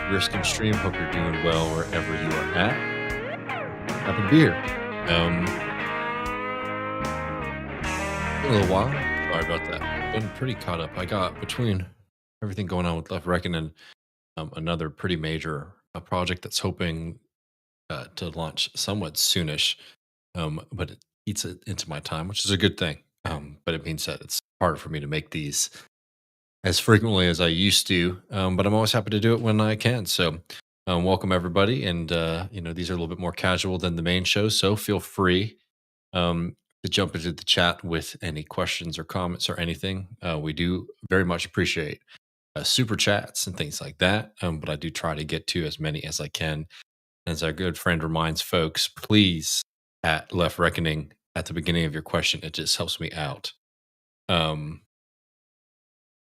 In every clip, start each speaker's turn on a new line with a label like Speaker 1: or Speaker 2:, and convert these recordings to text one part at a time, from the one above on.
Speaker 1: Griscom stream. Hope you're doing well wherever you are at. Happy to be here. Um, a little while. Sorry about that. Been pretty caught up. I got between everything going on with Left Reckoning, another pretty major project that's hoping to launch somewhat soonish. But it eats it into my time, which is a good thing. But it means that it's harder for me to make these as frequently as I used to. But I'm always happy to do it when I can. So, welcome everybody. And these are a little bit more casual than the main show, so feel free to jump into the chat with any questions or comments or anything. We do very much appreciate super chats and things like that. But I do try to get to as many as I can. As our good friend reminds folks, please at Left Reckoning at the beginning of your question. It just helps me out.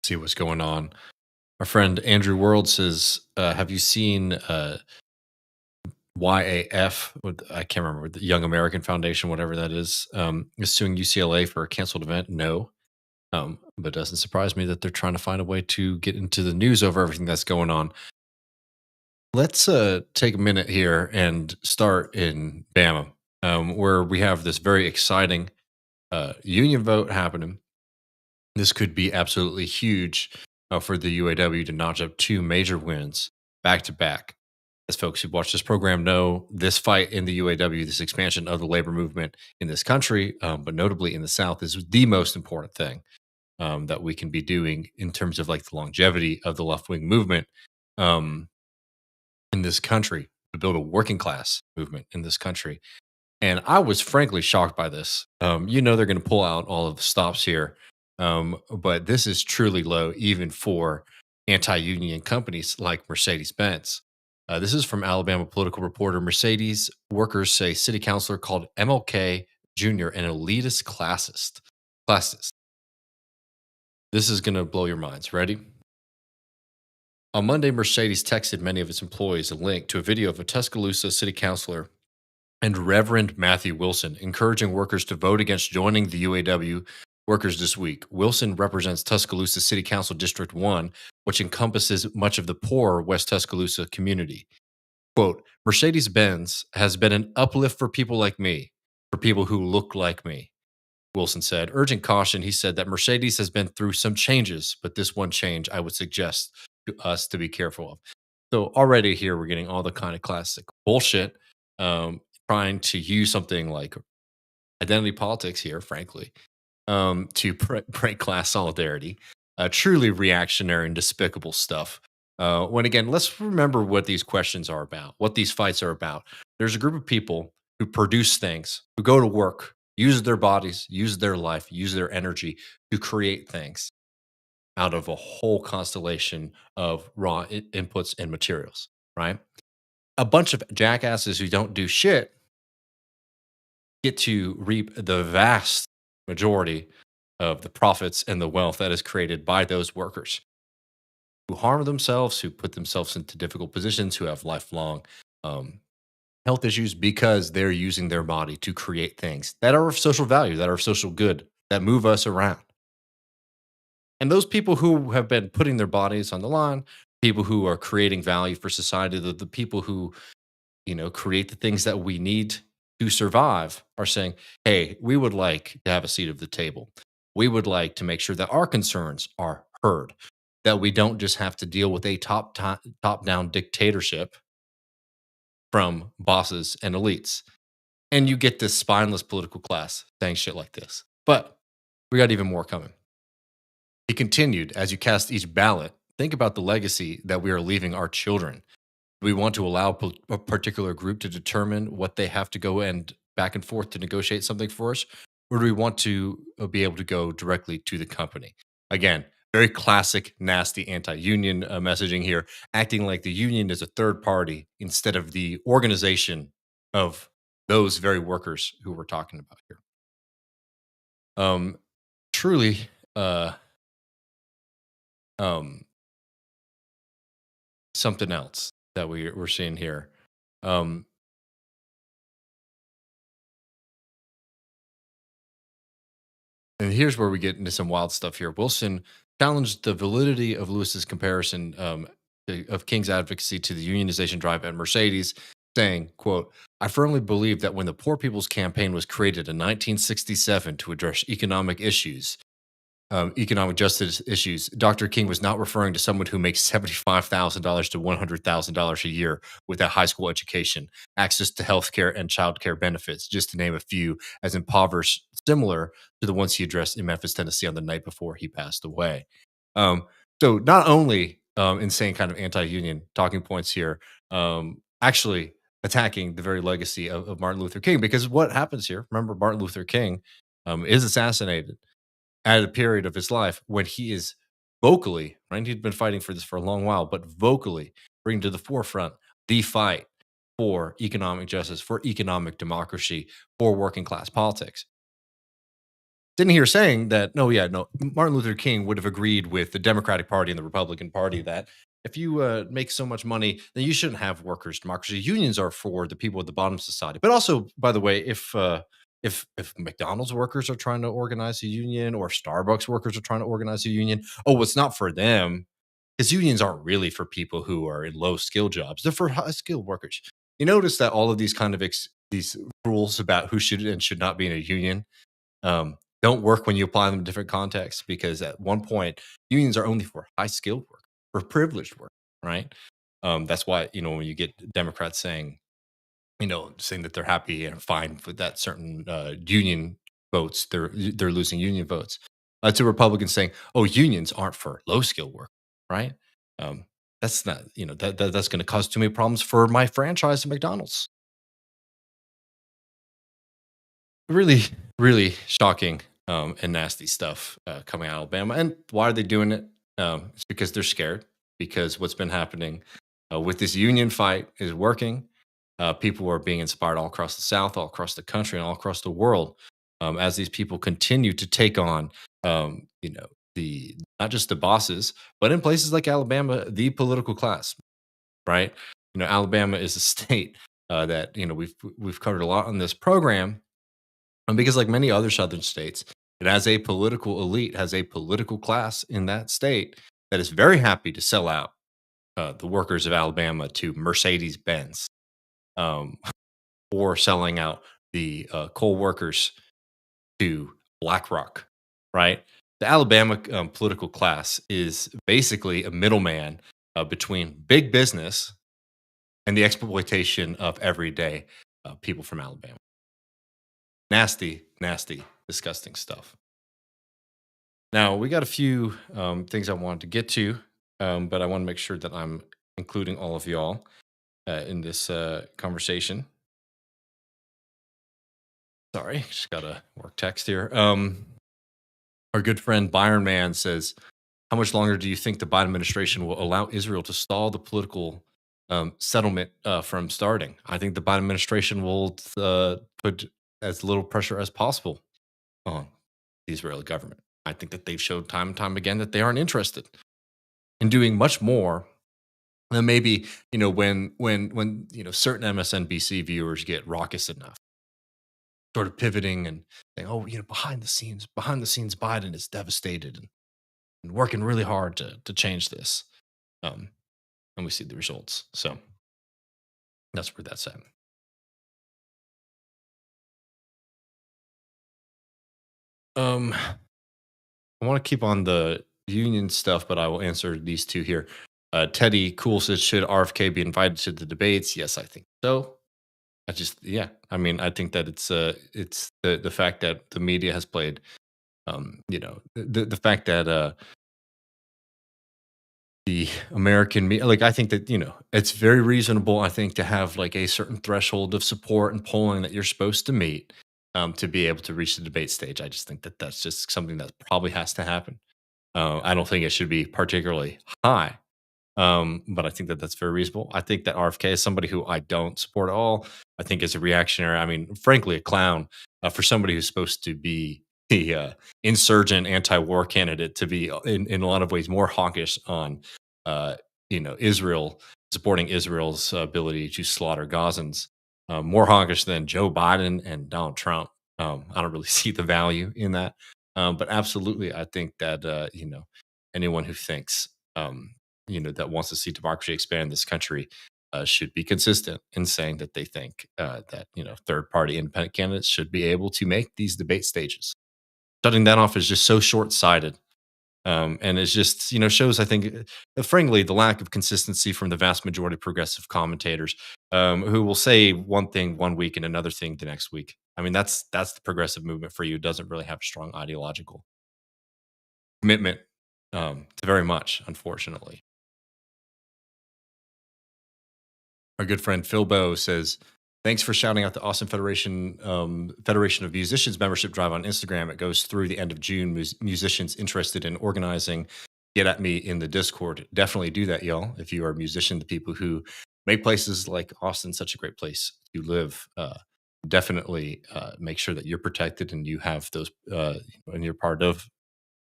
Speaker 1: See what's going on. Our friend Andrew World says, "Have you seen YAF? I can't remember the Young American Foundation, whatever that is suing UCLA for a canceled event." No, but it doesn't surprise me that they're trying to find a way to get into the news over everything that's going on. Let's take a minute here and start in Bama, where we have this very exciting union vote happening. This could be absolutely huge for the UAW to notch up two major wins back to back. As folks who watch this program know, this fight in the UAW, this expansion of the labor movement in this country, but notably in the South, is the most important thing that we can be doing in terms of like the longevity of the left wing movement in this country, to build a working class movement in this country. And I was frankly shocked by this. They're going to pull out all of the stops here, but this is truly low, even for anti-union companies like Mercedes-Benz. This is from Alabama political reporter. Mercedes workers say city councilor called MLK Jr. an elitist classist. Classist. This is going to blow your minds. Ready? On Monday, Mercedes texted many of its employees a link to a video of a Tuscaloosa city councilor and Reverend Matthew Wilson encouraging workers to vote against joining the UAW workers this week. Wilson represents Tuscaloosa City Council District 1, which encompasses much of the poorer West Tuscaloosa community. Quote, Mercedes-Benz has been an uplift for people like me, for people who look like me, Wilson said. Urging caution, he said that Mercedes has been through some changes, but this one change I would suggest to us to be careful of. So already here we're getting all the kind of classic bullshit, trying to use something like identity politics here, frankly, to break class solidarity. Truly reactionary and despicable stuff. When again, let's remember what these questions are about, what these fights are about. There's a group of people who produce things, who go to work, use their bodies, use their life, use their energy to create things out of a whole constellation of raw inputs and materials, right? A bunch of jackasses who don't do shit get to reap the vast majority of the profits and the wealth that is created by those workers who harm themselves, who put themselves into difficult positions, who have lifelong health issues because they're using their body to create things that are of social value, that are of social good, that move us around. And those people who have been putting their bodies on the line, people who are creating value for society, the people who, create the things that we need to survive are saying, hey, we would like to have a seat at the table. We would like to make sure that our concerns are heard, that we don't just have to deal with a top-down dictatorship from bosses and elites. And you get this spineless political class saying shit like this. But we got even more coming. He continued, as you cast each ballot, think about the legacy that we are leaving our children. Do we want to allow a particular group to determine what they have to go and back and forth to negotiate something for us? Or do we want to be able to go directly to the company? Again, very classic, nasty anti-union messaging here, acting like the union is a third party instead of the organization of those very workers who we're talking about here. Truly, something else that we're seeing here. And here's where we get into some wild stuff here. Wilson challenged the validity of Lewis's comparison of King's advocacy to the unionization drive at Mercedes, saying, quote, I firmly believe that when the Poor People's Campaign was created in 1967 to address economic justice issues, Dr. King was not referring to someone who makes $75,000 to $100,000 a year with a high school education, access to healthcare and childcare benefits, just to name a few, as impoverished, similar to the ones he addressed in Memphis, Tennessee on the night before he passed away. Um, so not only insane kind of anti-union talking points here, actually attacking the very legacy of Martin Luther King, because what happens here? Remember, Martin Luther King is assassinated at a period of his life when he is vocally, right? He'd been fighting for this for a long while, but vocally bringing to the forefront the fight for economic justice, for economic democracy, for working class politics. Sitting here saying that, no, yeah, no, Martin Luther King would have agreed with the Democratic Party and the Republican Party that if you make so much money, then you shouldn't have workers' democracy. Unions are for the people at the bottom of society. But also, by the way, if McDonald's workers are trying to organize a union or Starbucks workers are trying to organize a union, oh, it's not for them because unions aren't really for people who are in low skill jobs. They're for high skilled workers. You notice that all of these kind of these rules about who should and should not be in a union don't work when you apply them in different contexts because at one point unions are only for high skilled work, for privileged work, right? That's why when you get Democrats saying saying that they're happy and fine with that certain union votes, they're losing union votes. To Republicans saying, "Oh, unions aren't for low skill work," right? Um, that's not that's going to cause too many problems for my franchise at McDonald's. Really, really shocking and nasty stuff coming out of Alabama. And why are they doing it? It's because they're scared. Because what's been happening with this union fight is working. People are being inspired all across the South, all across the country, and all across the world as these people continue to take on, the not just the bosses, but in places like Alabama, the political class. Right? Alabama is a state that we've covered a lot on this program and because, like many other southern states, it has a political elite, has a political class in that state that is very happy to sell out the workers of Alabama to Mercedes Benz um, or selling out the coal workers to BlackRock, right? The Alabama political class is basically a middleman between big business and the exploitation of everyday people from Alabama. Nasty, nasty, disgusting stuff. Now, we got a few things I wanted to get to, but I want to make sure that I'm including all of y'all in this conversation. Sorry, just got a work text here. Our good friend Byron Man says, how much longer do you think the Biden administration will allow Israel to stall the political settlement from starting? I think the Biden administration will put as little pressure as possible on the Israeli government. I think that they've showed time and time again that they aren't interested in doing much more than maybe when certain MSNBC viewers get raucous enough, sort of pivoting and saying, "Oh, behind the scenes, Biden is devastated and working really hard to change this," um, and we see the results. So that's where that's at. Um, I want to keep on the union stuff, but I will answer these two here. Teddy Cool says, should RFK be invited to the debates? Yes, I think so. Yeah. I mean, I think that it's the fact that the media has played, the fact that the American media, like I think that it's very reasonable. I think to have like a certain threshold of support and polling that you're supposed to meet to be able to reach the debate stage. I just think that that's just something that probably has to happen. I don't think it should be particularly high, but I think that that's very reasonable. I think that RFK is somebody who I don't support at all. I think is a reactionary. I mean, frankly, a clown for somebody who's supposed to be the insurgent, anti-war candidate to be in a lot of ways more hawkish on, uh, Israel supporting Israel's ability to slaughter Gazans, more hawkish than Joe Biden and Donald Trump. I don't really see the value in that, but absolutely, I think that anyone who thinks. that wants to see democracy expand in this country should be consistent in saying that they think that third party independent candidates should be able to make these debate stages. Shutting that off is just so short sighted. And it's just, shows, I think, frankly, the lack of consistency from the vast majority of progressive commentators who will say one thing one week and another thing the next week. I mean, that's the progressive movement for you. It doesn't really have strong ideological commitment to very much, unfortunately. Our good friend Phil Bow says, "Thanks for shouting out the Austin Federation of Musicians membership drive on Instagram. It goes through the end of June. Musicians interested in organizing, get at me in the Discord. Definitely do that, y'all. If you are a musician, the people who make places like Austin such a great place to live, definitely make sure that you're protected and you have those, and you're part of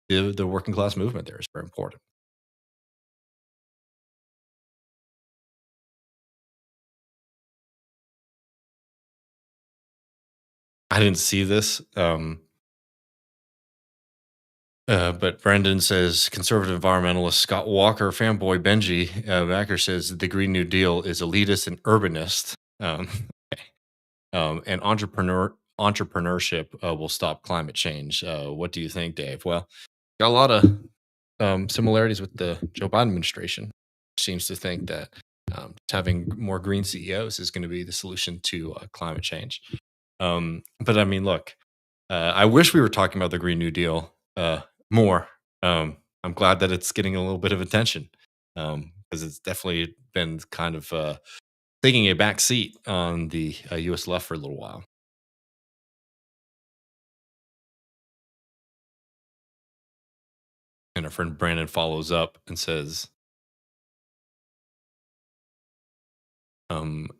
Speaker 1: the working class movement. There is very important." I didn't see this. But Brendan says conservative environmentalist Scott Walker, fanboy Benji Backer says the Green New Deal is elitist and urbanist, and entrepreneurship will stop climate change. What do you think, Dave? Well, got a lot of similarities with the Joe Biden administration. Seems to think that just having more green CEOs is going to be the solution to climate change. But I mean, look, I wish we were talking about the Green New Deal more. I'm glad that it's getting a little bit of attention because it's definitely been kind of taking a back seat on the U.S. left for a little while. And our friend Brandon follows up and says,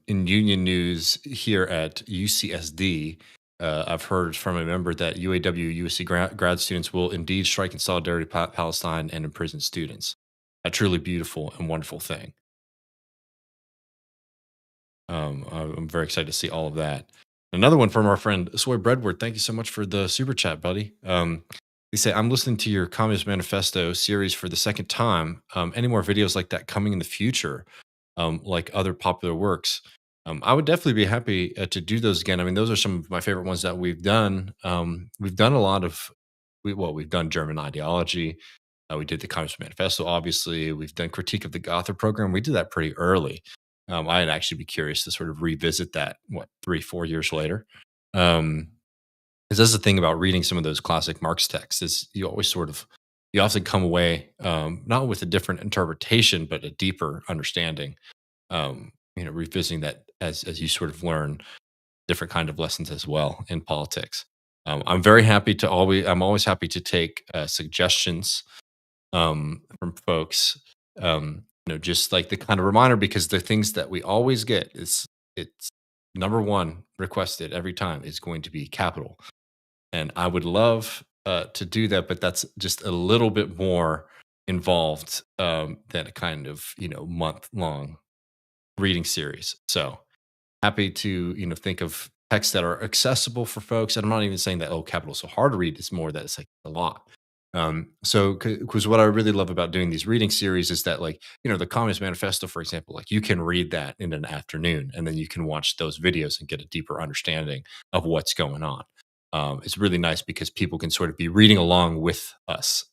Speaker 1: in union news here at UCSD, I've heard from a member that UAW USC grad students will indeed strike in solidarity with Palestine and imprison students. A truly beautiful and wonderful thing. I'm very excited to see all of that. Another one from our friend Soy Breadward. Thank you so much for the super chat, buddy. They say, I'm listening to your Communist Manifesto series for the second time. Any more videos like that coming in the future, like other popular works? I would definitely be happy to do those again. I mean, those are some of my favorite ones that we've done. We've done a lot of, we've done German ideology. We did the Communist Manifesto, obviously. We've done Critique of the Gotha program. We did that pretty early. I'd actually be curious to sort of revisit that, 3, 4 years later. Because that's the thing about reading some of those classic Marx texts is you often come away not with a different interpretation, but a deeper understanding. Revisiting that as you sort of learn different kind of lessons as well in politics. I'm always happy to take suggestions from folks. Just like the kind of reminder, because the things that we always get is it's number one requested every time is going to be capital, and I would love to do that, but that's just a little bit more involved than a kind of month long reading series. So happy to think of texts that are accessible for folks. And I'm not even saying that capital is so hard to read. It's more that it's like a lot. So because what I really love about doing these reading series is that, like, the Communist Manifesto, for example, like you can read that in an afternoon and then you can watch those videos and get a deeper understanding of what's going on. It's really nice because people can sort of be reading along with us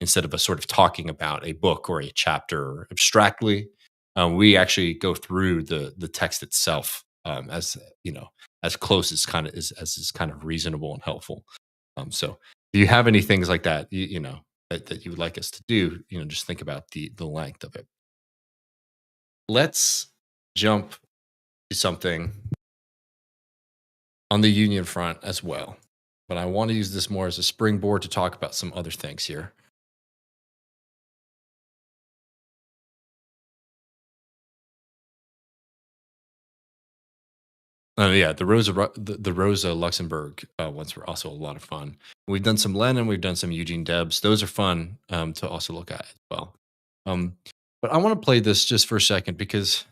Speaker 1: instead of us sort of talking about a book or a chapter abstractly. We actually go through the text itself as as close as is kind of reasonable and helpful. So do you have any things like that that you would like us to do? Just think about the length of it. Let's jump to something on the union front as well. But I want to use this more as a springboard to talk about some other things here. Yeah, the Rosa Luxemburg ones were also a lot of fun. We've done some Lenin, we've done some Eugene Debs. Those are fun to also look at as well. Um, but I want to play this just for a second because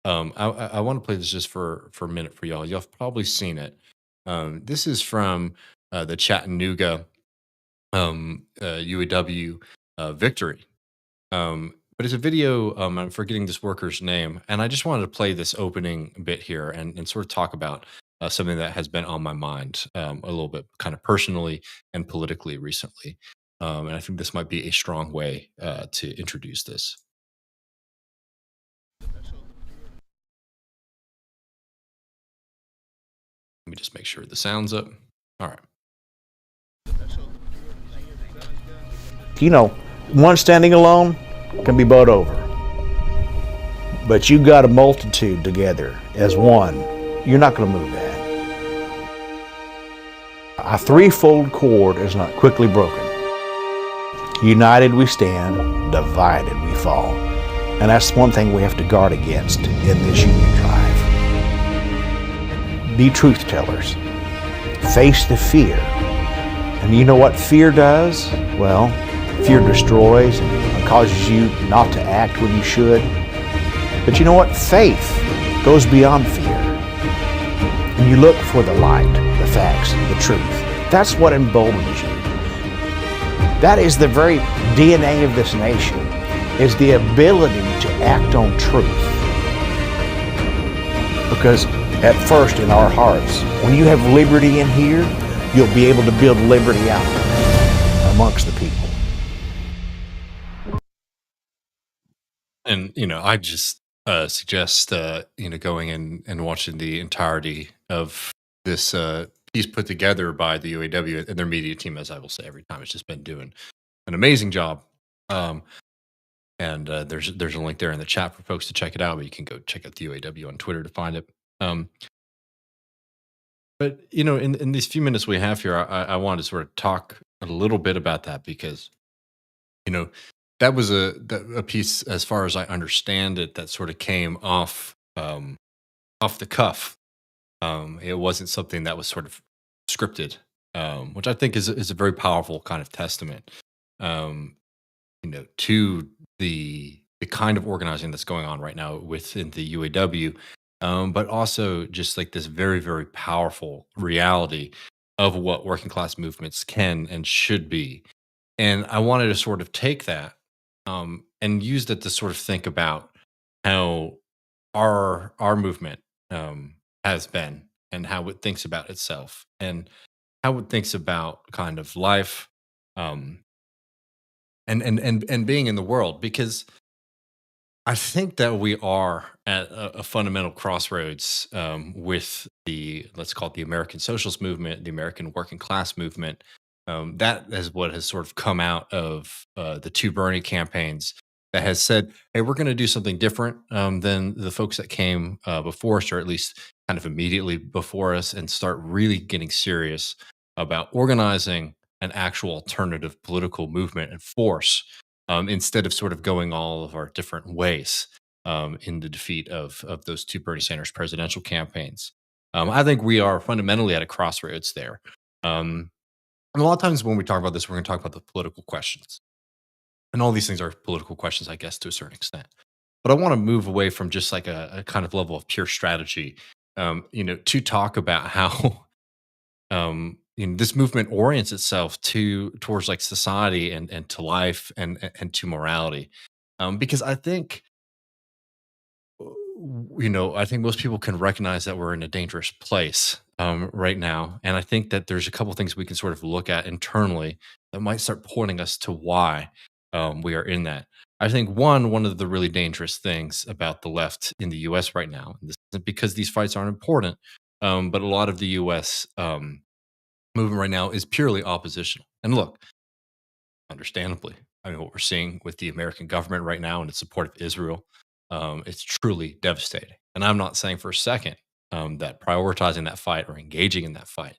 Speaker 1: I want to play this just for a minute for y'all. Y'all have probably seen it. This is from the Chattanooga UAW victory. But it's a video. I'm forgetting this worker's name, and I just wanted to play this opening bit here and sort of talk about something that has been on my mind a little bit, kind of personally and politically recently. And I think this might be a strong way to introduce this. Let me just make sure the sound's up. All right.
Speaker 2: You know, one standing alone can be bowled over. But you got a multitude together as one. You're not going to move that. A threefold cord is not quickly broken. United we stand, divided we fall. And that's one thing we have to guard against in this union drive. Be truth tellers. Face the fear. And you know what fear does? Well, fear destroys and causes you not to act when you should. But you know what? Faith goes beyond fear. And you look for the light, the facts, the truth. That's what emboldens you. That is the very DNA of this nation, is the ability to act on truth. Because at first in our hearts, when you have liberty in here, you'll be able to build liberty out there amongst the people.
Speaker 1: And I just suggest going in and watching the entirety of this piece put together by the UAW and their media team, as I will say every time. It's just been doing an amazing job. And there's a link there in the chat for folks to check it out, but you can go check out the UAW on Twitter to find it. But in these few minutes we have here, I wanted to sort of talk a little bit about that because that was a piece, as far as I understand it, that sort of came off the cuff. It wasn't something that was sort of scripted, which I think is a very powerful kind of testament, um, to the kind of organizing that's going on right now within the UAW, but also just like this very, very powerful reality of what working class movements can and should be. And I wanted to sort of take that and use that to sort of think about how our movement has been and how it thinks about itself and how it thinks about kind of life um, and being in the world, because I think that we are at a fundamental crossroads with let's call it the American socialist movement, the American working class movement. That is what has sort of come out of the two Bernie campaigns that has said, hey, we're going to do something different than the folks that came before us, or at least kind of immediately before us, and start really getting serious about organizing an actual alternative political movement and force, instead of sort of going all of our different ways in the defeat of those two Bernie Sanders presidential campaigns. I think we are fundamentally at a crossroads there. And a lot of times when we talk about this, we're going to talk about the political questions. And all these things are political questions, I guess, to a certain extent. But I want to move away from just like a kind of level of pure strategy, to talk about how this movement orients itself towards like society and to life and to morality, because I think most people can recognize that we're in a dangerous place right now, and I think that there's a couple things we can sort of look at internally that might start pointing us to why we are in that. I think one of the really dangerous things about the left in the U.S. right now, and this isn't because these fights aren't important, but a lot of the U.S. Movement right now is purely oppositional. And look, understandably, I mean, what we're seeing with the American government right now and its support of Israel, it's truly devastating. And I'm not saying for a second that prioritizing that fight or engaging in that fight,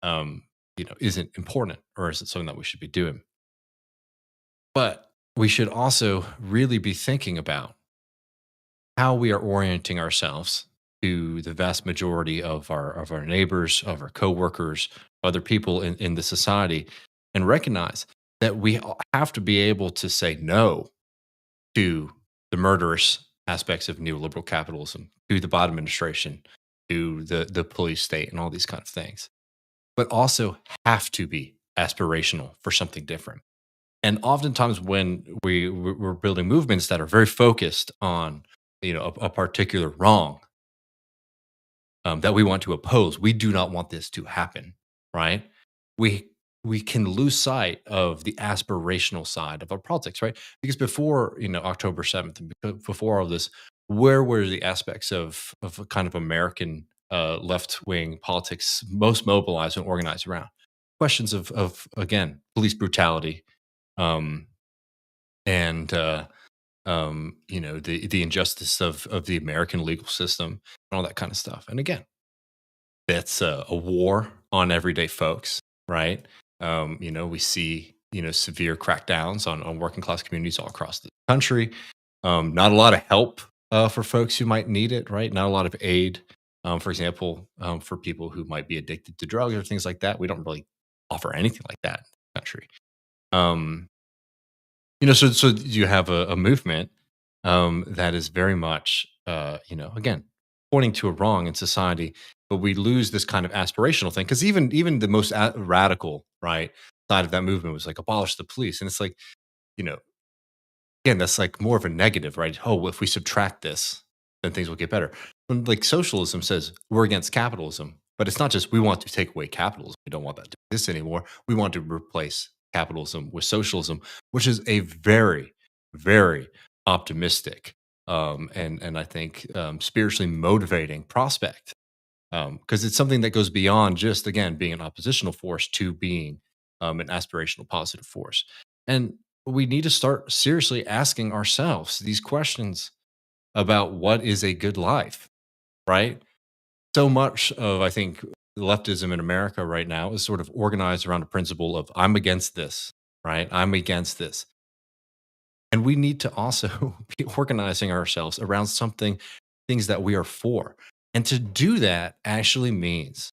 Speaker 1: isn't important or isn't something that we should be doing. But we should also really be thinking about how we are orienting ourselves to the vast majority of our neighbors, of our coworkers, other people in the society, and recognize that we have to be able to say no to the murderous aspects of neoliberal capitalism, to the Biden administration, to the police state, and all these kind of things, but also have to be aspirational for something different. And oftentimes when we're building movements that are very focused on, a particular wrong, that we want to oppose. We do not want this to happen, right? We we can lose sight of the aspirational side of our politics, right? Because before October 7th, and before all this, where were the aspects of a kind of American left wing politics most mobilized and organized around? Questions of again police brutality, um, and the injustice of the American legal system and all that kind of stuff. And again, that's a war on everyday folks, right? We see severe crackdowns on working class communities all across the country. Not a lot of help for folks who might need it, right? Not a lot of aid, for example, for people who might be addicted to drugs or things like that. We don't really offer anything like that in the country. Um, so you have a movement that is very much, again, pointing to a wrong in society, but we lose this kind of aspirational thing because even the most radical right side of that movement was like abolish the police, and it's like you know again, that's like more of a negative, right? Oh, if we subtract this, then things will get better. When like socialism says we're against capitalism, but it's not just we want to take away capitalism. We don't want that to exist anymore. We want to replace capitalism with socialism, which is a very, very optimistic and I think spiritually motivating prospect because it's something that goes beyond just again being an oppositional force to being an aspirational positive force. And we need to start seriously asking ourselves these questions about what is a good life, right? So much of I think leftism in America right now is sort of organized around a principle of I'm against this, right? I'm against this. And we need to also be organizing ourselves around something, things that we are for. And to do that actually means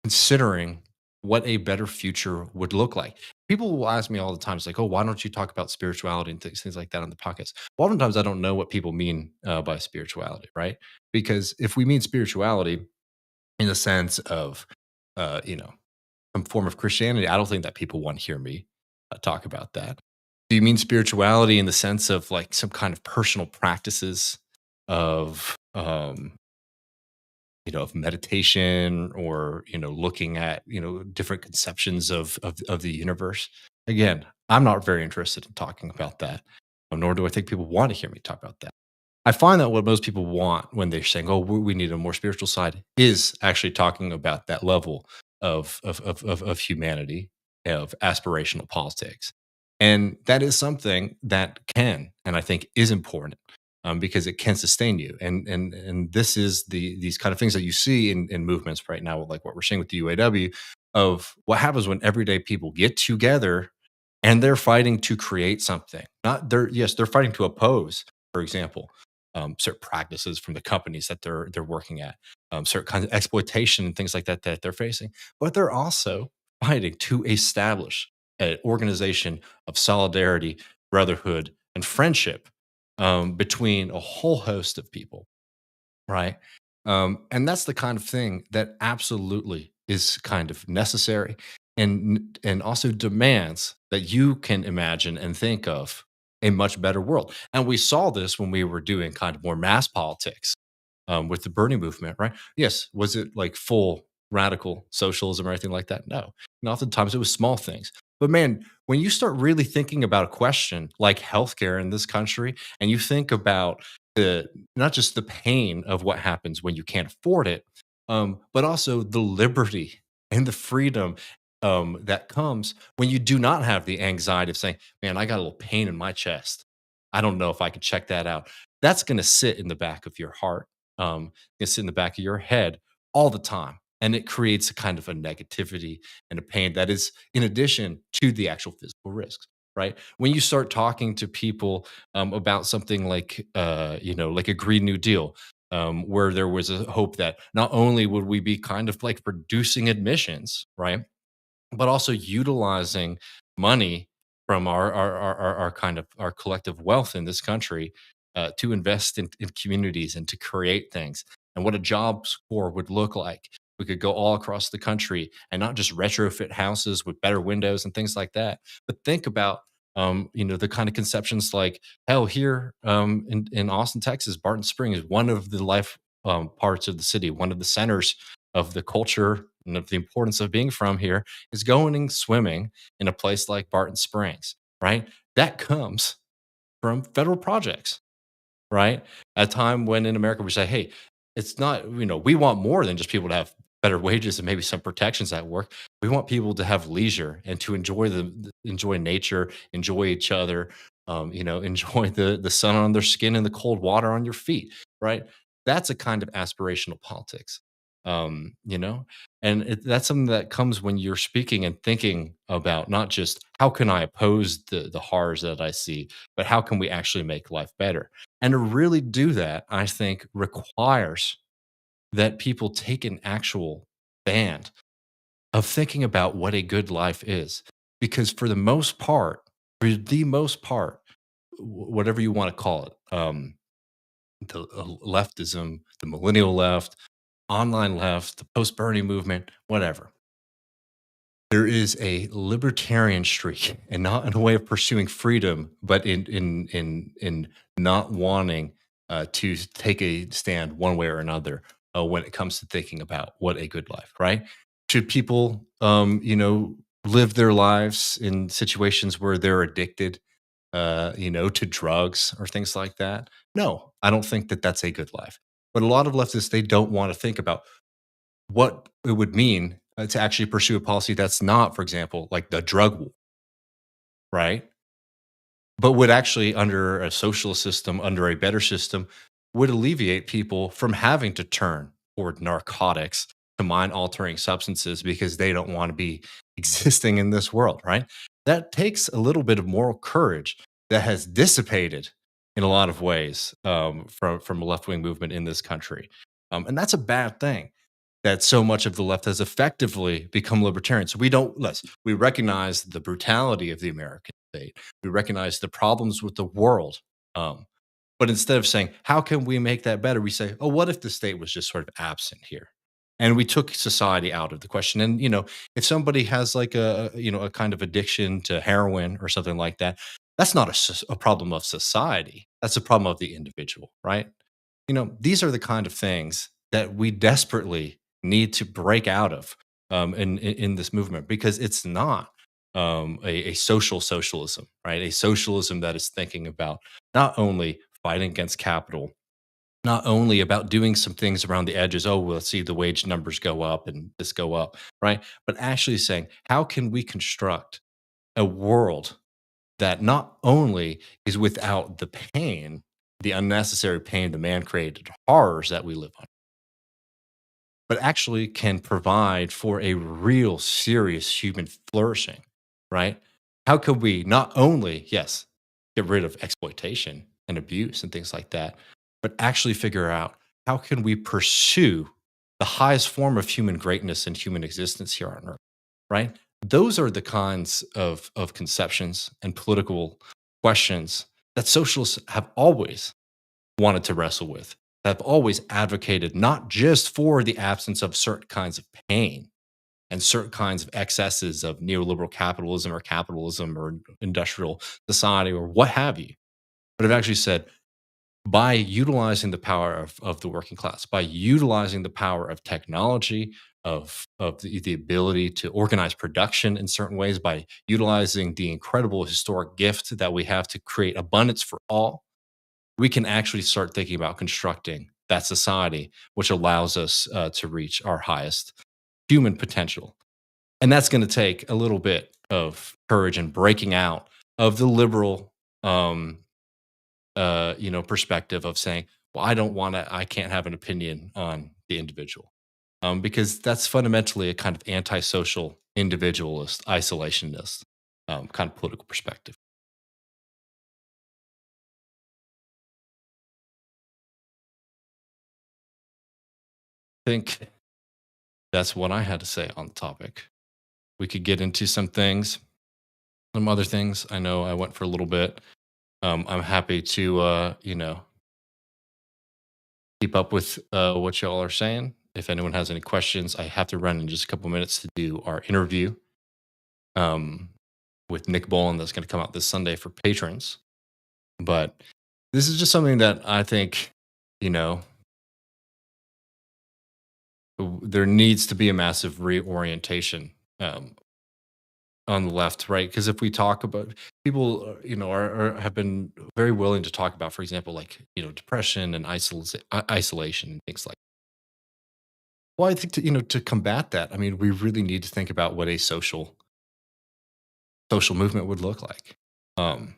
Speaker 1: considering what a better future would look like. People will ask me all the time, it's like, oh, why don't you talk about spirituality and things like that on the podcast? Well, oftentimes I don't know what people mean by spirituality, right? Because if we mean spirituality in the sense of, uh, you know, some form of Christianity, I don't think that people want to hear me talk about that. Do you mean spirituality in the sense of like some kind of personal practices of, of meditation or looking at different conceptions of the universe? Again, I'm not very interested in talking about that, nor do I think people want to hear me talk about that. I find that what most people want when they're saying, "Oh, we need a more spiritual side," is actually talking about that level of humanity, of aspirational politics, and that is something that can, and I think, is important because it can sustain you. And this is these kind of things that you see in movements right now, like what we're seeing with the UAW, of what happens when everyday people get together and they're fighting to create something. Not they're yes, they're fighting to oppose, for example, certain practices from the companies that they're working at, certain kinds of exploitation and things like that that they're facing. But they're also fighting to establish an organization of solidarity, brotherhood, and friendship between a whole host of people, right? And that's the kind of thing that absolutely is kind of necessary and also demands that you can imagine and think of a much better world. And we saw this when we were doing kind of more mass politics with the Bernie movement, right? Yes, was it like full radical socialism or anything like that? No. And oftentimes it was small things. But man, when you start really thinking about a question like healthcare in this country, and you think about the not just the pain of what happens when you can't afford it, but also the liberty and the freedom that comes when you do not have the anxiety of saying, "Man, I got a little pain in my chest. I don't know if I can check that out." That's going to sit in the back of your heart. It's in the back of your head all the time, and it creates a kind of a negativity and a pain that is in addition to the actual physical risks. Right when you start talking to people about something like like a Green New Deal, where there was a hope that not only would we be kind of like reducing emissions, right, but also utilizing money from our kind of our collective wealth in this country to invest in communities and to create things and what a job score would look like. We could go all across the country and not just retrofit houses with better windows and things like that, but think about the kind of conceptions like hell here in Austin, Texas. Barton Springs is one of the life parts of the city, one of the centers of the culture and of the importance of being from here is going and swimming in a place like Barton Springs, right? That comes from federal projects, right? At a time when in America we say, hey, it's not, we want more than just people to have better wages and maybe some protections at work. We want people to have leisure and to enjoy enjoy nature, enjoy each other, enjoy the sun on their skin and the cold water on your feet, right? That's a kind of aspirational politics. Um, you know, and that's something that comes when you're speaking and thinking about not just how can I oppose the horrors that I see, but how can we actually make life better? And to really do that, I think requires that people take an actual stand of thinking about what a good life is. Because for the most part, whatever you want to call it, the leftism, the millennial left, online left, the post Bernie movement, whatever, there is a libertarian streak, and not in a way of pursuing freedom, but in not wanting to take a stand one way or another when it comes to thinking about what a good life, right? Should people, live their lives in situations where they're addicted, to drugs or things like that? No, I don't think that that's a good life. But a lot of leftists, they don't want to think about what it would mean to actually pursue a policy that's not, for example, like the drug war, right? But would actually, under a socialist system, under a better system, would alleviate people from having to turn toward narcotics to mind altering substances because they don't want to be existing in this world, right? That takes a little bit of moral courage that has dissipated in a lot of ways from a left wing movement in this country. And that's a bad thing that so much of the left has effectively become libertarian. So we recognize the brutality of the American state. We recognize the problems with the world. But instead of saying, how can we make that better? We say, oh, what if the state was just sort of absent here? And we took society out of the question. And, if somebody has like a kind of addiction to heroin or something like that, that's not a problem of society. That's a problem of the individual, right? These are the kind of things that we desperately need to break out of in this movement because it's not a social socialism, right? A socialism that is thinking about not only fighting against capital, not only about doing some things around the edges. Oh, we'll see the wage numbers go up and this go up, right? But actually saying, how can we construct a world that not only is without the pain, the unnecessary pain, the man created horrors that we live on, but actually can provide for a real serious human flourishing, right? How could we not only, yes, get rid of exploitation and abuse and things like that, but actually figure out how can we pursue the highest form of human greatness and human existence here on earth, right? Those are the kinds of conceptions and political questions that socialists have always wanted to wrestle with, have always advocated not just for the absence of certain kinds of pain and certain kinds of excesses of neoliberal capitalism or industrial society or what have you, but have actually said by utilizing the power of the working class, by utilizing the power of technology, of the ability to organize production in certain ways, by utilizing the incredible historic gift that we have to create abundance for all, we can actually start thinking about constructing that society which allows us to reach our highest human potential. And that's going to take a little bit of courage and breaking out of the liberal perspective of saying, well, I can't have an opinion on the individual. Because that's fundamentally a kind of antisocial, individualist, isolationist kind of political perspective. I think that's what I had to say on the topic. We could get into some other things. I know I went for a little bit. I'm happy to, keep up with what y'all are saying. if anyone has any questions. I have to run in just a couple minutes to do our interview um, with Nick Bolin that's going to come out this Sunday for patrons. But this is just something that I think, you know, there needs to be a massive reorientation um, on the left, right? Because if we talk about people, are have been very willing to talk about, for example, like depression and isolation and things like. Well, I think to combat that, I mean, we really need to think about what a social movement would look like. Um,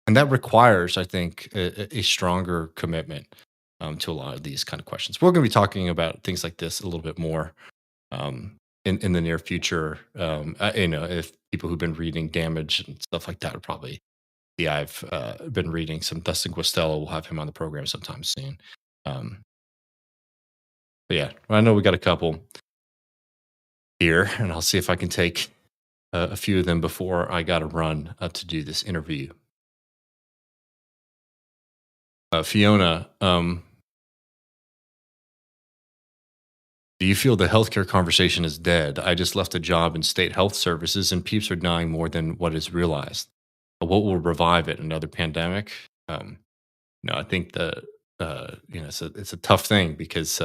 Speaker 1: and that requires, I think, a stronger commitment to a lot of these kind of questions. We're going to be talking about things like this a little bit more in the near future. If people who've been reading Damage and stuff like that would probably see I've been reading some Dustin Guastella. We'll have him on the program sometime soon. Um, but yeah, I know we got a couple here, and I'll see if I can take a few of them before I got to run to do this interview. Fiona, do you feel the healthcare conversation is dead? I just left a job in state health services and peeps are dying more than what is realized. What will revive it? Another pandemic? No, I think it's a tough thing because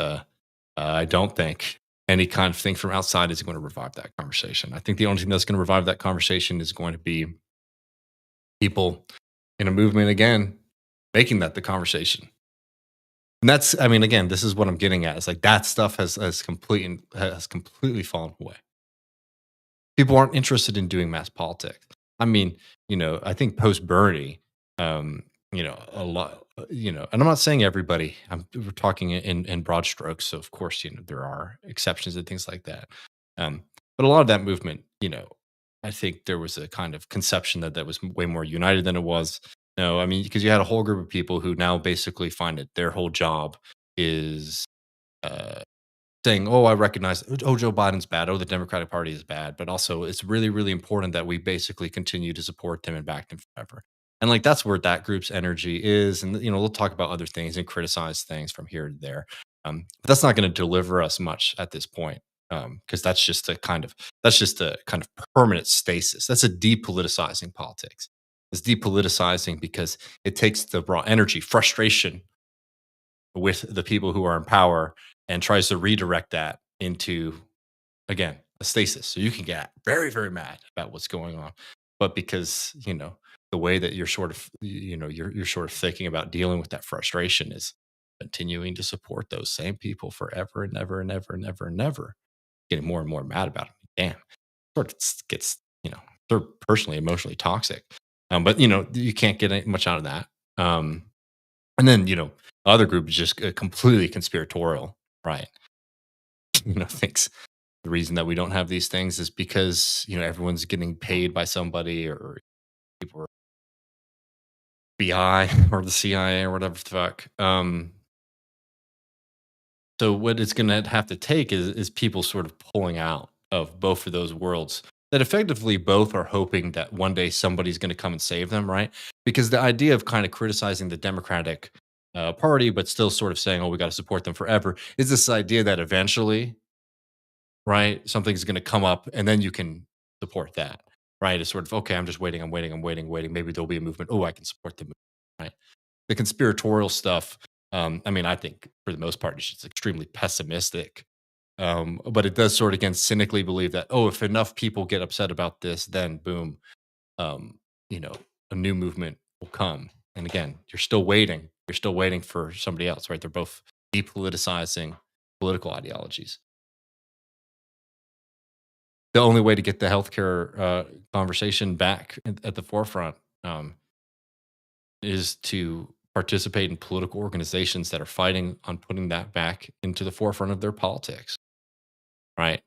Speaker 1: I don't think any kind of thing from outside is going to revive that conversation. I think the only thing that's going to revive that conversation is going to be people in a movement again making that the conversation. And that's, I mean, again, this is what I'm getting at. It's like that stuff has completely fallen away. People aren't interested in doing mass politics. I mean, I think post Bernie, a lot, and I'm not saying everybody. We're talking in broad strokes. So of course, there are exceptions and things like that. But a lot of that movement, I think there was a kind of conception that was way more united than it was. No, I mean, because you had a whole group of people who now basically find that their whole job is uh, saying, "Oh, I recognize. Oh, Joe Biden's bad. Oh, the Democratic Party is bad." But also, it's really, really important that we basically continue to support them and back them forever. And like that's where that group's energy is. And they'll talk about other things and criticize things from here to there. But that's not going to deliver us much at this point, because that's just a kind of permanent stasis. That's a depoliticizing politics. It's depoliticizing because it takes the raw energy, frustration with the people who are in power and tries to redirect that into, again, a stasis. So you can get very, very mad about what's going on. But because, the way that you're sort of, you're sort of thinking about dealing with that frustration is continuing to support those same people forever and ever and ever and ever and ever, getting more and more mad about it. Damn, sort of gets, they're personally emotionally toxic. But you can't get much out of that. And then, other group is just completely conspiratorial, right? Thinks the reason that we don't have these things is because, everyone's getting paid by somebody or people are BI or the CIA or whatever the fuck. So what it's going to have to take is people sort of pulling out of both of those worlds that effectively both are hoping that one day somebody's going to come and save them, right? Because the idea of kind of criticizing the Democratic Party, but still sort of saying, "Oh, we got to support them forever," is this idea that eventually, right, something's going to come up, and then you can support that, right? It's sort of okay. I'm just waiting. I'm waiting. I'm waiting. Waiting. Maybe there'll be a movement. Oh, I can support the movement, right? The conspiratorial stuff. I mean, I think for the most part, it's just extremely pessimistic. But it does sort of again cynically believe that, oh, if enough people get upset about this, then boom, um, you know, a new movement will come. And again, you're still waiting. You're still waiting for somebody else, right? They're both depoliticizing political ideologies. The only way to get the healthcare conversation back at the forefront is to participate in political organizations that are fighting on putting that back into the forefront of their politics, right?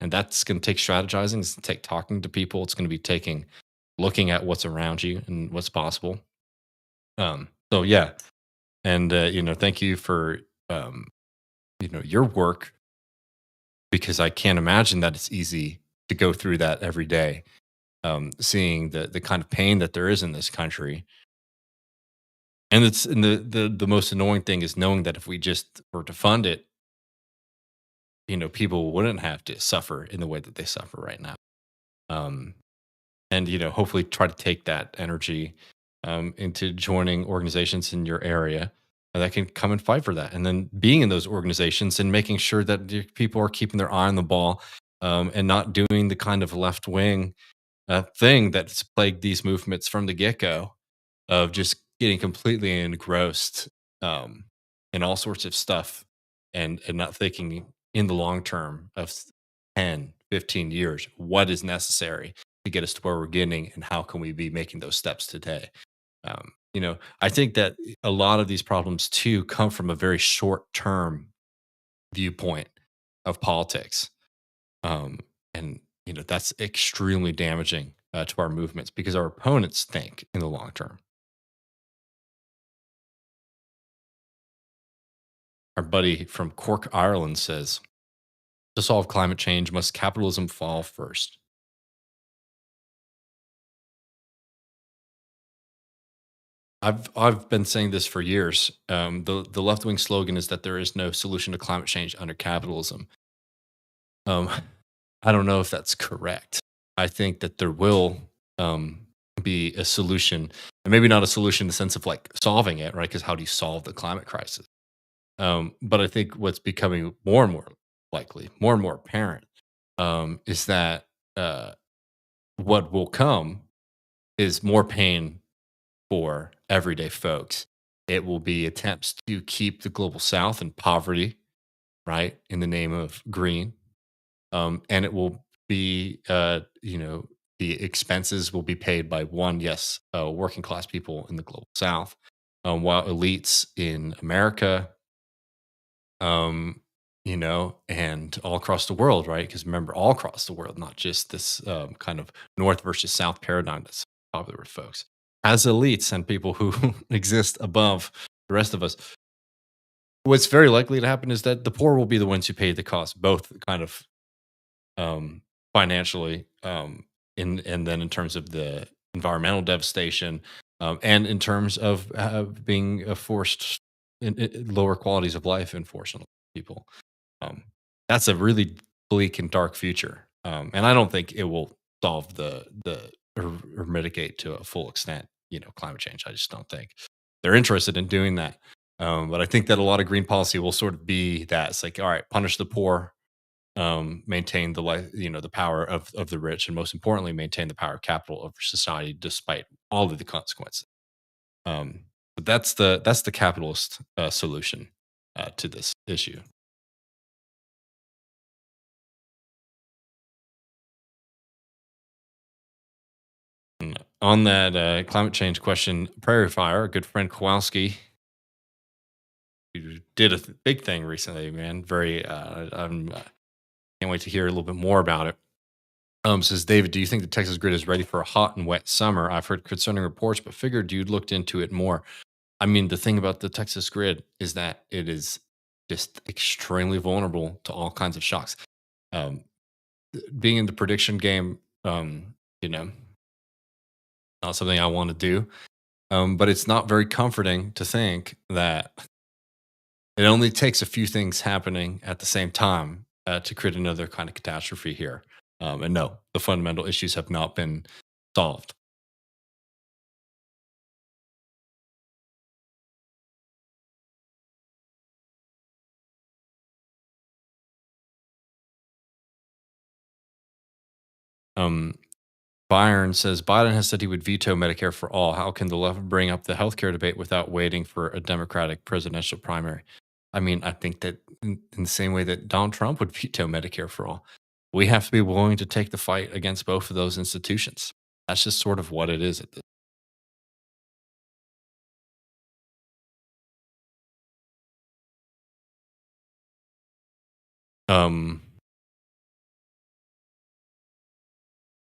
Speaker 1: And that's going to take strategizing. It's going to take talking to people. It's going to be taking looking at what's around you and what's possible. So yeah, and thank you for your work because I can't imagine that it's easy to go through that every day, seeing the kind of pain that there is in this country And it's and the most annoying thing is knowing that if we just were to fund it, people wouldn't have to suffer in the way that they suffer right now. Um, and hopefully try to take that energy into joining organizations in your area that can come and fight for that, and then being in those organizations and making sure that the people are keeping their eye on the ball, and not doing the kind of left wing thing that's plagued these movements from the get go of just getting completely engrossed um, in all sorts of stuff and not thinking in the long term of 10, 15 years what is necessary to get us to where we're getting and how can we be making those steps today. I think that a lot of these problems too come from a very short term viewpoint of politics. um, and that's extremely damaging to our movements because our opponents think in the long term. Our buddy from Cork, Ireland says, to solve climate change, must capitalism fall first? I've been saying this for years. The left wing slogan is that there is no solution to climate change under capitalism. Um, I don't know if that's correct. I think that there will um, be a solution, and maybe not a solution in the sense of like solving it, right? Because how do you solve the climate crisis? But I think what's becoming more and more likely, more and more apparent, is that uh, what will come is more pain for everyday folks. It will be attempts to keep the global south in poverty, right, in the name of green. And it will be, the expenses will be paid by one, yes, working class people in the global south, while elites in America, um, and all across the world, right? Because remember, all across the world, not just this kind of North versus South paradigm that's popular with folks. As elites and people who exist above the rest of us, what's very likely to happen is that the poor will be the ones who pay the cost, both kind of um, financially, and then in terms of the environmental devastation, and in terms of being forced lower qualities of life enforced on people. Um, that's a really bleak and dark future, and I don't think it will solve or mitigate to a full extent. Climate change. I just don't think they're interested in doing that. But I think that a lot of green policy will sort of be that it's like, all right, punish the poor, maintain the life, the power of the rich, and most importantly, maintain the power of capital over society, despite all of the consequences. But that's the capitalist solution to this issue. On that climate change question, Prairie Fire, a good friend Kowalski, who did a big thing recently, man. Very, can't wait to hear a little bit more about it. Says David, do you think the Texas grid is ready for a hot and wet summer? I've heard concerning reports, but figured you'd looked into it more. I mean, the thing about the Texas grid is that it is just extremely vulnerable to all kinds of shocks. Um, Being in the prediction game, you know, not something I want to do. But it's not very comforting to think that it only takes a few things happening at the same time to create another kind of catastrophe here. And no, the fundamental issues have not been solved. Um, Byron says Biden has said he would veto Medicare for all. How can the left bring up the healthcare debate without waiting for a Democratic presidential primary? I mean, I think that in the same way that Donald Trump would veto Medicare for all, we have to be willing to take the fight against both of those institutions. That's just sort of what it is at this. Um,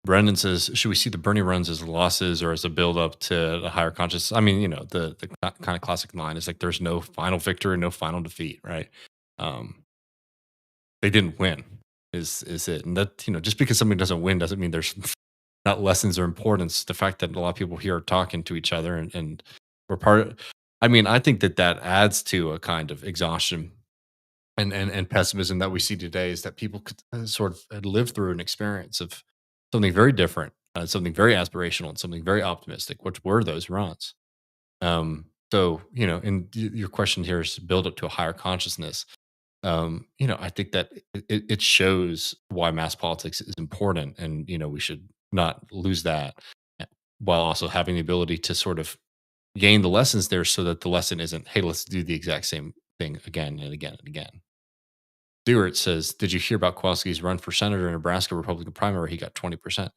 Speaker 1: Brendan says, should we see the Bernie runs as losses or as a build up to a higher conscious? I mean, the kind of classic line is like, there's no final victory, no final defeat, right? Um, they didn't win, is it? And that just because somebody doesn't win doesn't mean there's not lessons or importance. The fact that a lot of people here are talking to each other and we're part of. I mean, I think that that adds to a kind of exhaustion and pessimism that we see today is that people could sort of live through an experience of something very different, something very aspirational, and something very optimistic, which were those runs. So, and your question here is to build up to a higher consciousness. I think that it shows why mass politics is important, and we should not lose that, while also having the ability to sort of gain the lessons there, so that the lesson isn't, hey, let's do the exact same thing again and again and again. Stewart says, "Did you hear about Kowalski's run for senator in Nebraska Republican primary? He got 20%."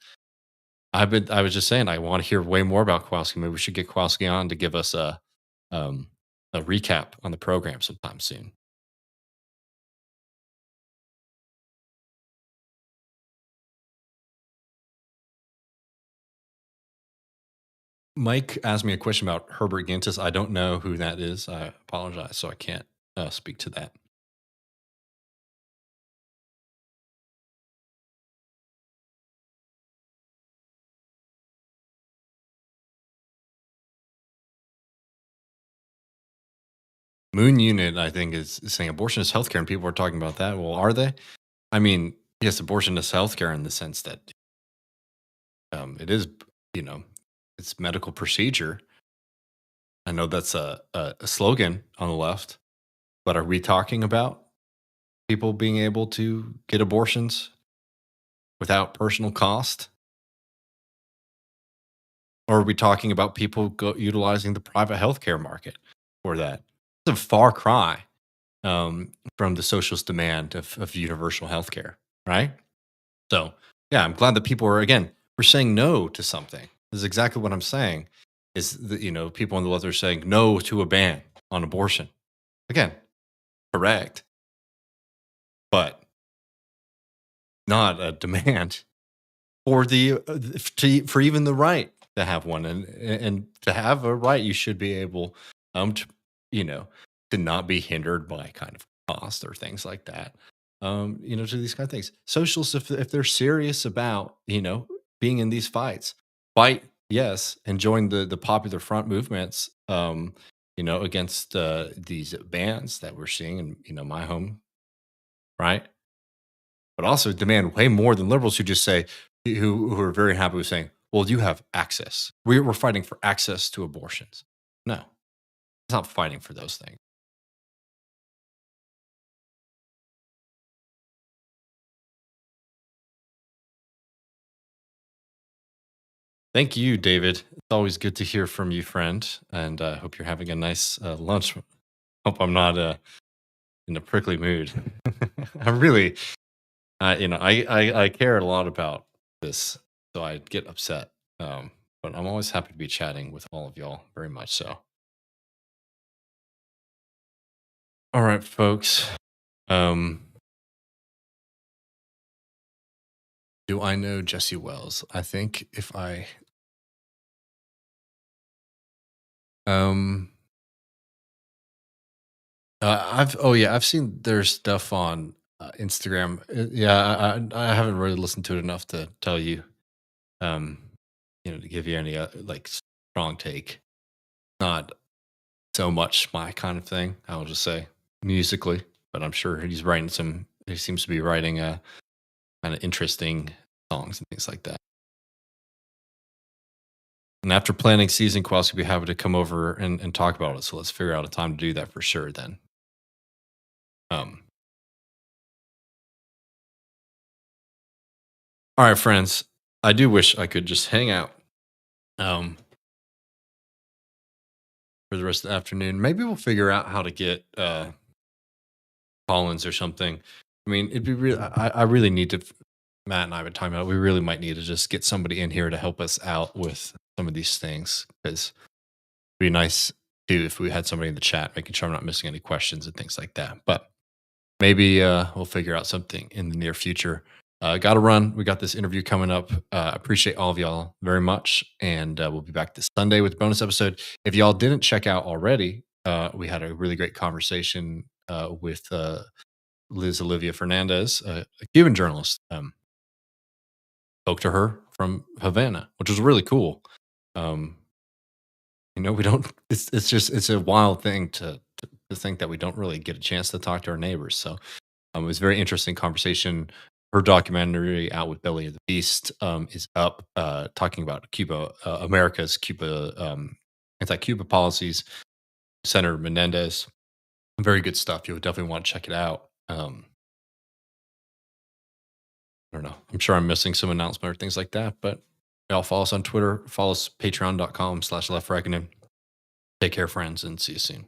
Speaker 1: I was just saying I want to hear way more about Kowalski. Maybe we should get Kowalski on to give us um, a recap on the program sometime soon. Mike asked me a question about Herbert Gintis. I don't know who that is. I apologize, so I can't speak to that. Moon Unit, I think, is saying abortion is healthcare, and people are talking about that. Well, are they? I mean, yes, abortion is healthcare in the sense that it is, you know, it's medical procedure. I know that's a slogan on the left, but are we talking about people being able to get abortions without personal cost? Or are we talking about people utilizing the private healthcare market for that? It's a far cry from the socialist demand of universal healthcare, right? So, yeah, I'm glad that people are, again, we're saying no to something. This is exactly what I'm saying. Is that, people on the left are saying no to a ban on abortion. Again, correct, but not a demand for for even the right to have one, and to have a right, you should be able to you know to not be hindered by kind of cost or things like that. To these kind of things. Socialists, if they're serious about being in these fights, fight, yes, and join the popular front movements. Against these bans that we're seeing in my home, right? But also demand way more than liberals who just say, who are very happy with saying, well, you have access. We're fighting for access to abortions. No, it's not fighting for those things. Thank you, David. It's always good to hear from you, friend. And I hope you're having a nice lunch. Hope I'm not in a prickly mood. I'm really, I care a lot about this, so I get upset. But I'm always happy to be chatting with all of y'all, very much so. All right, folks. Um, do I know Jesse Wells? I think if I um I've oh yeah, I've seen their stuff on Instagram. Yeah, I haven't really listened to it enough to tell you um to give you any like strong take. Not so much my kind of thing, I'll just say musically, but I'm sure he seems to be writing kind of interesting songs and things like that. And after planning season, Kowalski will be happy to come over and talk about it. So let's figure out a time to do that for sure then. Um, all right, friends. I do wish I could just hang out um, for the rest of the afternoon. Maybe we'll figure out how to get Collins or something. I mean, it'd be real. I really need to. Matt and I have been talking about. We really might need to just get somebody in here to help us out with some of these things, because it'd be nice too if we had somebody in the chat making sure I'm not missing any questions and things like that. But maybe we'll figure out something in the near future. Got to run. We got this interview coming up. Appreciate all of y'all very much. And we'll be back this Sunday with a bonus episode. If y'all didn't check out already, we had a really great conversation with Liz Olivia Fernandez, a Cuban journalist. Spoke to her from Havana, which was really cool. Um, We don't. It's just it's a wild thing to think that we don't really get a chance to talk to our neighbors. So it was a very interesting conversation. Her documentary out with Belly of the Beast is up, talking about Cuba, America's Cuba anti-Cuba policies. Senator Menendez, very good stuff. You would definitely want to check it out. I don't know. I'm sure I'm missing some announcement or things like that, but y'all follow us on Twitter. Follow us patreon.com/leftreckoning. Take care, friends, and see you soon.